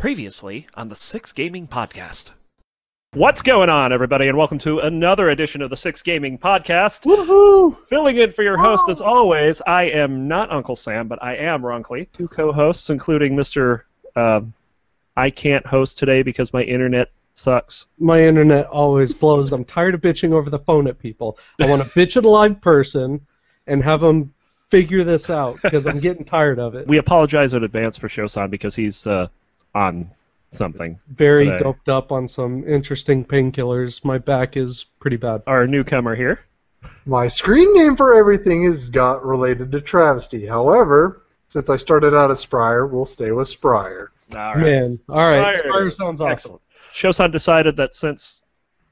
Previously on the Six Gaming Podcast. What's going on, everybody, and welcome to another edition of the Six Gaming Podcast. Woohoo! Filling in for your host, as always, I am not Uncle Sam, but I am Ronkley. Two co-hosts, including Mr. I can't host today because my internet sucks. My internet always blows. I'm tired of bitching over the phone at people. I want to bitch at a live person and have them figure this out because I'm getting tired of it. We apologize in advance for Shosan because he's on something. Very today. doped up on some interesting painkillers. My back is pretty bad. Our newcomer here. My screen name for everything is got related to travesty. However, since I started out as Spryer, we'll stay with Spryer. All right. Man, all right. Spryer. Spryer sounds awesome. Excellent. Shosan decided that since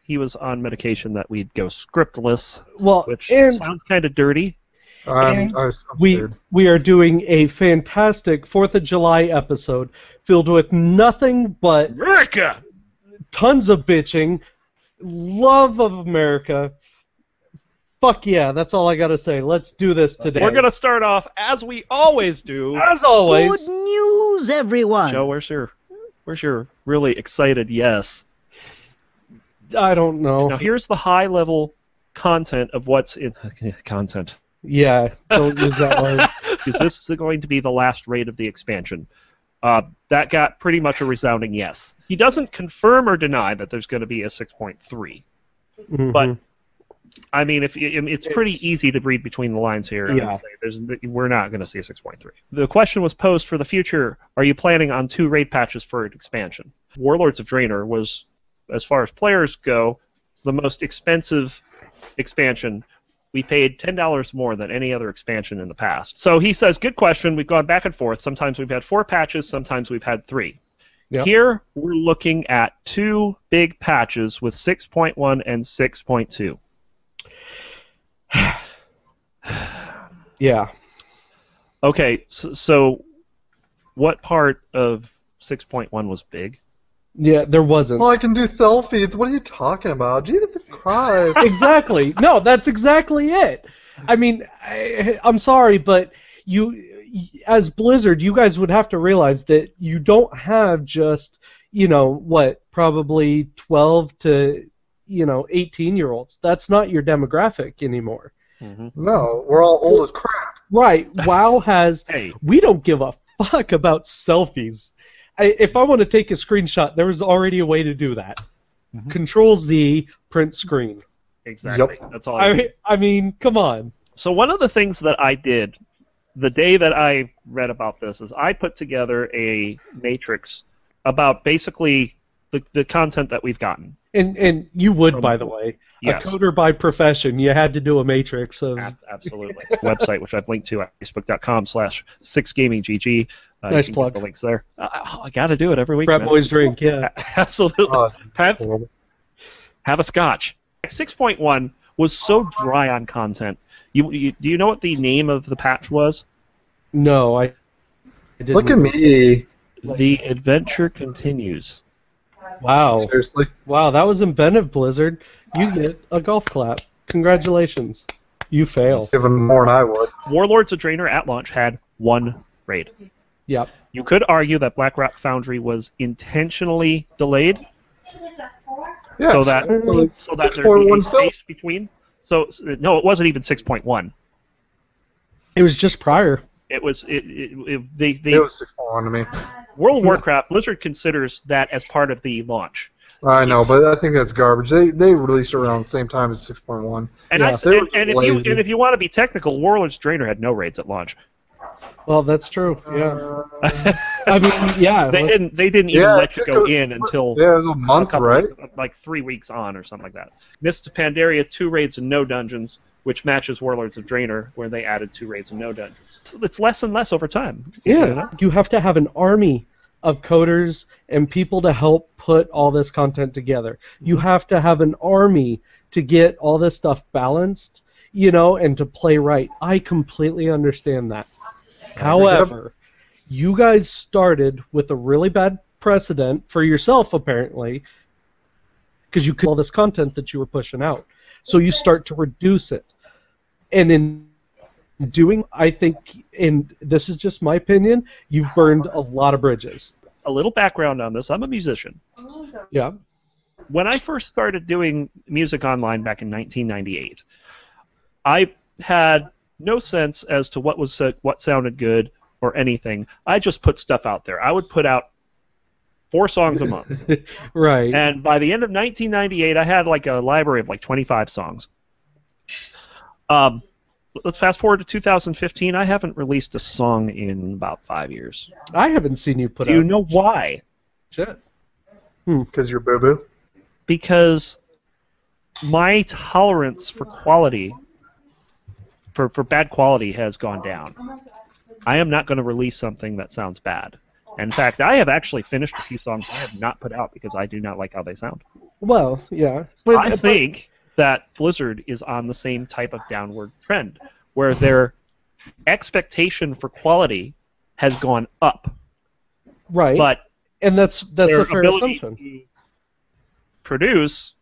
he was on medication that we'd go scriptless, Well, which and sounds kind of dirty. I'm we scared. we are doing a fantastic 4th of July episode filled with nothing but America! tons of bitching, love of America. Fuck yeah, that's all I gotta say. Let's do this today. We're going to start off, as we always do. as always. Good news, everyone! Joe, where's your really excited yes? I don't know. Now, here's the high-level content of what's in... content. Yeah, don't use that word. Is this going to be the last raid of the expansion? That got pretty much a resounding yes. He doesn't confirm or deny that there's going to be a 6.3. Mhm. But I mean, it's pretty easy to read between the lines here and Yeah. say we're not going to see a 6.3. The question was posed for the future: are you planning on 2 raid patches for an expansion? Warlords of Draenor was, as far as players go, the most expensive expansion. We paid $10 more than any other expansion in the past. So he says, good question. We've gone back and forth. Sometimes we've had 4 patches. Sometimes we've had 3. Yep. Here we're looking at 2 big patches with 6.1 and 6.2. Yeah. Okay, so what part of 6.1 was big? Yeah, there wasn't. Well, I can do selfies. What are you talking about? Jesus Christ. Exactly. No, that's exactly it. I mean, I'm sorry, but as Blizzard, you guys would have to realize that you don't have just, probably 12 to, 18-year-olds. That's not your demographic anymore. Mm-hmm. No, we're all old as crap. Right. WoW has... Hey. We don't give a fuck about selfies. If I want to take a screenshot, there was already a way to do that. Mhm. Control-Z, print screen. Exactly. Yep. That's all I mean, come on. So one of the things that I did the day that I read about this is I put together a matrix about basically the content that we've gotten. And you would, by the way. Yes. A coder by profession, you had to do a matrix of... Absolutely. Website, which I've linked to at facebook.com/6gaminggg. Nice you can plug. get the links there. I got to do it every week. Frat man. boys drink, yeah. Absolutely. Pat, Horrible. have a scotch. 6.1 was so dry on content. Do you know what the name of the patch was? No, I didn't. Look at me. The Adventure Continues. Wow. Seriously. Wow, that was inventive, Blizzard. You get a golf clap. Congratulations. You fail. Even more than I would. Warlords of Draenor at launch had 1 raid. Yep. You could argue that Blackrock Foundry was intentionally delayed Yeah, so that there'd be a 6.1 space between. So no, it wasn't even 6.1. It was just prior. It was they It was 6.1 to me. World of Warcraft Blizzard considers that as part of the launch. I know, but I think that's garbage. They released it around the same time as 6.1. And Yeah. if you want to be technical, Warlords of Draenor had no raids at launch. Well, that's true. Yeah. I mean, yeah. They didn't even Yeah, let you go in until Yeah, it was a month, right? like 3 weeks on or something like that. Mists of Pandaria, 2 raids and no dungeons, which matches Warlords of Draenor, where they added 2 raids and no dungeons. It's less and less over time. Yeah. You have to have an army of coders and people to help put all this content together. You have to have an army to get all this stuff balanced, and to play right. I completely understand that. However, you guys started with a really bad precedent for yourself, apparently, because you could all this content that you were pushing out. So you start to reduce it. And in doing, I think, and this is just my opinion, you've burned a lot of bridges. a little background on this. I'm a musician. Yeah. When I first started doing music online back in 1998, I had no sense as to what sounded good or anything. I just put stuff out there. I would put out 4 songs a month. Right. And by the end of 1998, I had like a library of like 25 songs. Let's fast forward to 2015. I haven't released a song in about 5 years. I haven't seen you put Do out. you know why? Shit. Because you're boo-boo? Because my tolerance for quality, for bad quality, has gone down. I am not going to release something that sounds bad. In fact, I have actually finished a few songs I have not put out because I do not like how they sound. Well, yeah. I think that Blizzard is on the same type of downward trend, where their expectation for quality has gone up. Right. But and that's their a fair ability assumption. to produce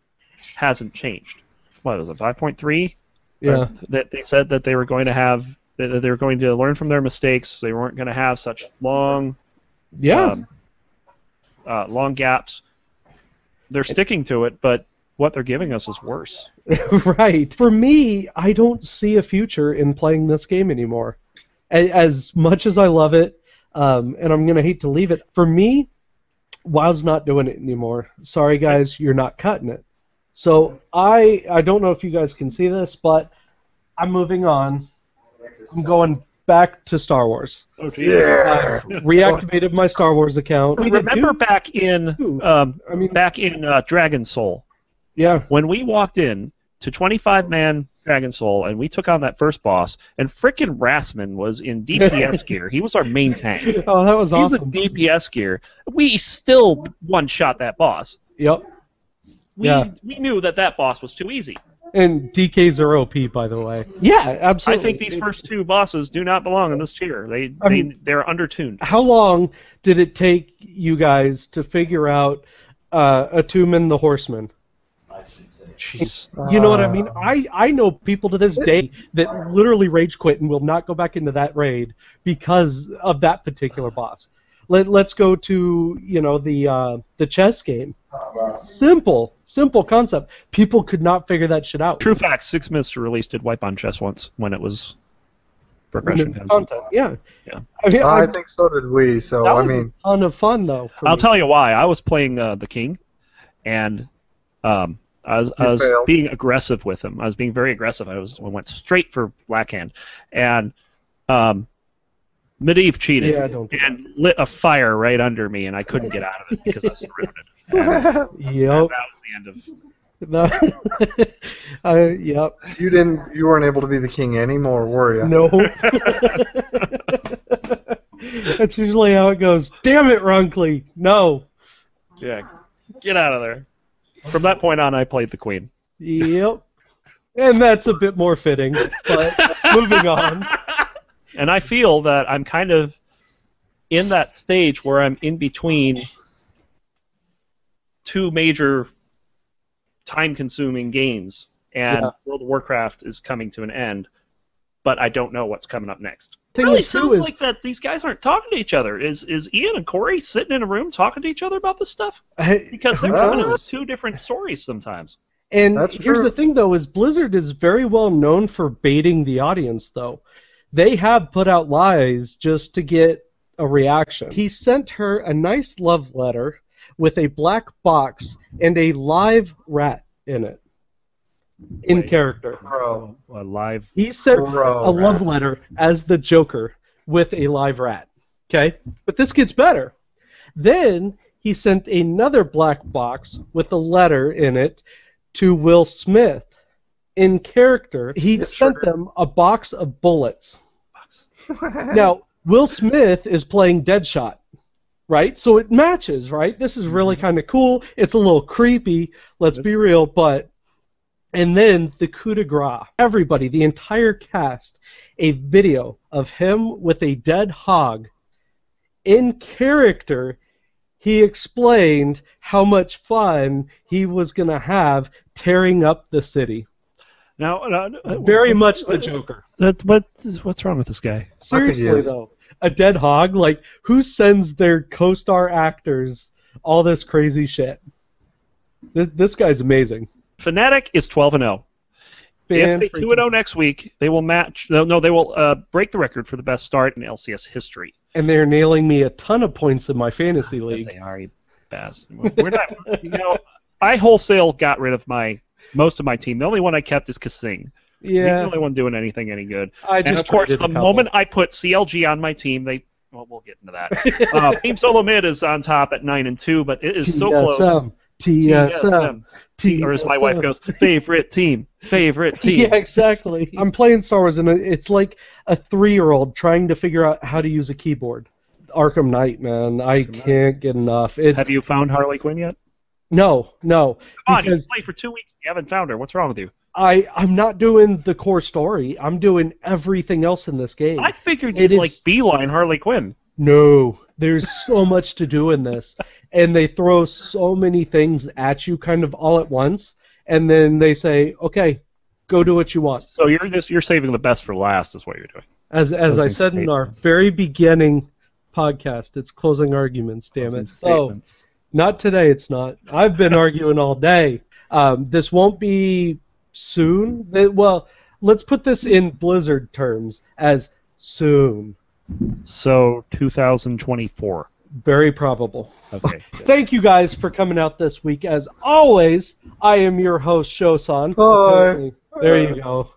hasn't changed. What was it, 5.3? Yeah. That they said that they were going to have, that they were going to learn from their mistakes. They weren't going to have such long, Yeah. long gaps. They're sticking to it, but what they're giving us is worse. Right. For me, I don't see a future in playing this game anymore. As much as I love it, and I'm going to hate to leave it, for me, WoW's not doing it anymore. Sorry, guys, you're not cutting it. So I don't know if you guys can see this, but I'm moving on. I'm going back to Star Wars. Oh, geez. Yeah. Reactivated my Star Wars account. Remember back in Two. Dragon Soul, Yeah. when we walked in to 25-man Dragon Soul and we took on that first boss, and frickin' Rasman was in DPS gear. He was our main tank. Oh, that was He was in awesome. DPS gear. We still one-shot that boss. Yep. We knew that boss was too easy. And DKs are OP, by the way. Yeah, absolutely. I think these first 2 bosses do not belong in this tier. They're undertuned. How long did it take you guys to figure out Atumen the Horseman? Jeez. You know what I mean? I know people to this day that literally rage quit and will not go back into that raid because of that particular boss. Let's go to the chess game. Simple concept. People could not figure that shit out. True fact, 6 Minutes to Release did wipe on chess once when it was progression content. Yeah. Yeah. I mean, I think so did we, so that I was mean... a ton of fun though. I'll tell you why. I was playing the king, and I was failed. being aggressive with him. I was being very aggressive. I went straight for Blackhand, and Medivh cheated and lit a fire right under me, and I couldn't get out of it because I was surrounded. And Yep. that was the end of. Yep. You weren't able to be the king anymore, were you? No. That's usually how it goes. Damn it, Runkley. No. Yeah, get out of there. From that point on, I played the queen. Yep. And that's a bit more fitting, but moving on. And I feel that I'm kind of in that stage where I'm in between 2 major time-consuming games, and World of Warcraft is coming to an end, but I don't know what's coming up next. It really sounds like that these guys aren't talking to each other. Is Ian and Corey sitting in a room talking to each other about this stuff? Because they're coming with 2 different stories sometimes. And That's here's true. the thing, though, is Blizzard is very well known for baiting the audience, though. They have put out lies just to get a reaction. He sent her a nice love letter with a black box and a live rat in it. In Wait. character. Bro. A live. He sent Bro. a love letter as the Joker with a live rat. Okay? But this gets better. Then he sent another black box with a letter in it to Will Smith. In character, he sent them a box of bullets. Now, Will Smith is playing Deadshot, right? So it matches, right? This is really kind of cool. It's a little creepy, let's be real, but... And then the coup de grace. Everybody, the entire cast, a video of him with a dead hog. In character, he explained how much fun he was going to have tearing up the city. Now, Very much the Joker. What's wrong with this guy? Seriously, is. though. a dead hog. Like, who sends their co-star actors all this crazy shit? This guy's amazing. Fnatic is 12-0. If they 2-0 next week, they will match. No, they will break the record for the best start in LCS history. And they're nailing me a ton of points in my fantasy league. They are, you bastard. We're not. You know, I wholesale got rid of most of my team. The only one I kept is Kasing. He's the only one doing anything any good. And of course, the moment I put CLG on my team, well, we'll get into that. Team Solo Mid is on top at 9-2, but it is so close. TSM. Or as my wife goes, favorite team. Yeah, exactly. I'm playing Star Wars, and it's like a 3-year-old trying to figure out how to use a keyboard. Arkham Knight, man, I can't get enough. Have you found Harley Quinn yet? No. Come on, you've played for 2 weeks. You haven't found her. What's wrong with you? I'm not doing the core story. I'm doing everything else in this game. I figured you'd beeline Harley Quinn. No, there's so much to do in this, and they throw so many things at you kind of all at once, and then they say, okay, go do what you want. So you're saving the best for last is what you're doing. As I said in our very beginning podcast, it's closing arguments, damn it. So, not today, it's not. I've been arguing all day. This won't be soon. Well, let's put this in Blizzard terms as soon. So 2024. Very probable. Okay. Thank you guys for coming out this week. As always, I am your host, Shosan. Hi. There you go.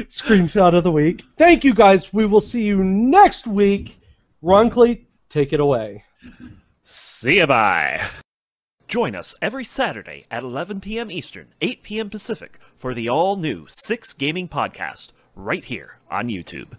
Screenshot of the week. Thank you guys. We will see you next week. Ronkley, take it away. See ya, bye. Join us every Saturday at 11 p.m. Eastern, 8 p.m. Pacific for the all-new 6 Gaming Podcast right here on YouTube.